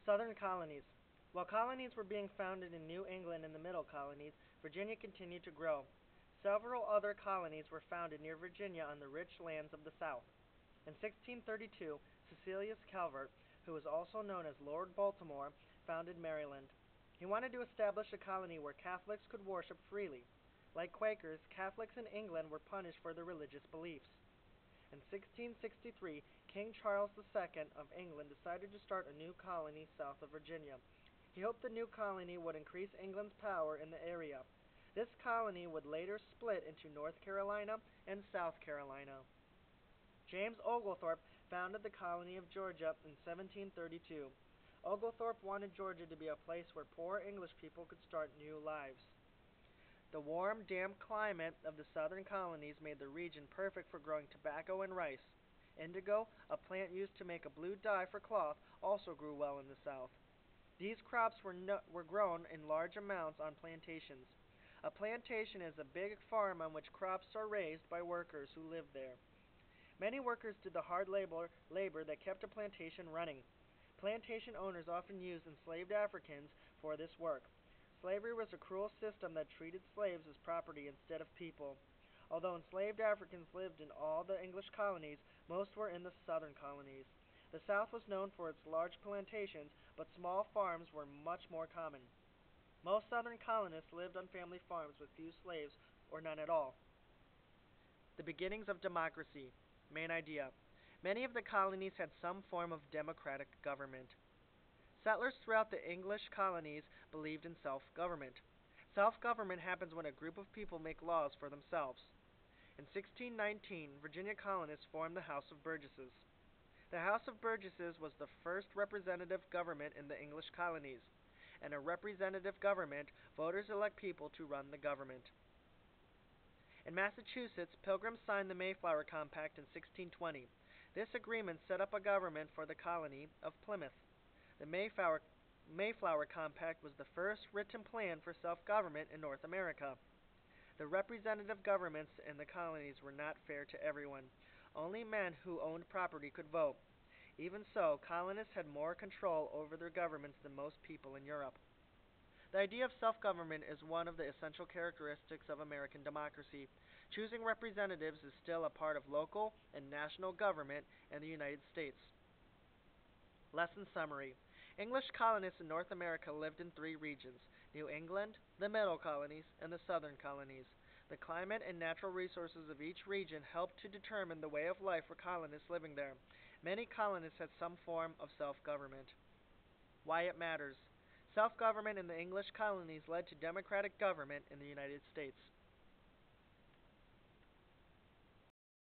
Southern colonies. While colonies were being founded in New England and the Middle colonies, Virginia continued to grow. Several other colonies were founded near Virginia on the rich lands of the South. In 1632, Cecilius Calvert, who was also known as Lord Baltimore, founded Maryland. He wanted to establish a colony where Catholics could worship freely. Like Quakers, Catholics in England were punished for their religious beliefs. In 1663, King Charles II of England decided to start a new colony south of Virginia. He hoped the new colony would increase England's power in the area. This colony would later split into North Carolina and South Carolina. James Oglethorpe founded the colony of Georgia in 1732. Oglethorpe wanted Georgia to be a place where poor English people could start new lives. The warm, damp climate of the southern colonies made the region perfect for growing tobacco and rice. Indigo, a plant used to make a blue dye for cloth, also grew well in the South. These crops were grown in large amounts on plantations. A plantation is a big farm on which crops are raised by workers who live there. Many workers did the hard labor that kept a plantation running. Plantation owners often used enslaved Africans for this work. Slavery was a cruel system that treated slaves as property instead of people. Although enslaved Africans lived in all the English colonies, most were in the southern colonies. The South was known for its large plantations, but small farms were much more common. Most southern colonists lived on family farms with few slaves or none at all. The beginnings of democracy. Main idea. Many of the colonies had some form of democratic government. Settlers throughout the English colonies believed in self-government. Self-government happens when a group of people make laws for themselves. In 1619, Virginia colonists formed the House of Burgesses. The House of Burgesses was the first representative government in the English colonies. In a representative government, voters elect people to run the government. In Massachusetts, Pilgrims signed the Mayflower Compact in 1620. This agreement set up a government for the colony of Plymouth. The Mayflower Compact was the first written plan for self-government in North America. The representative governments in the colonies were not fair to everyone. Only men who owned property could vote. Even so, colonists had more control over their governments than most people in Europe. The idea of self-government is one of the essential characteristics of American democracy. Choosing representatives is still a part of local and national government in the United States. Lesson summary. English colonists in North America lived in three regions: New England, the Middle colonies, and the Southern colonies. The climate and natural resources of each region helped to determine the way of life for colonists living there. Many colonists had some form of self-government. Why it matters. Self-government in the English colonies led to democratic government in the United States.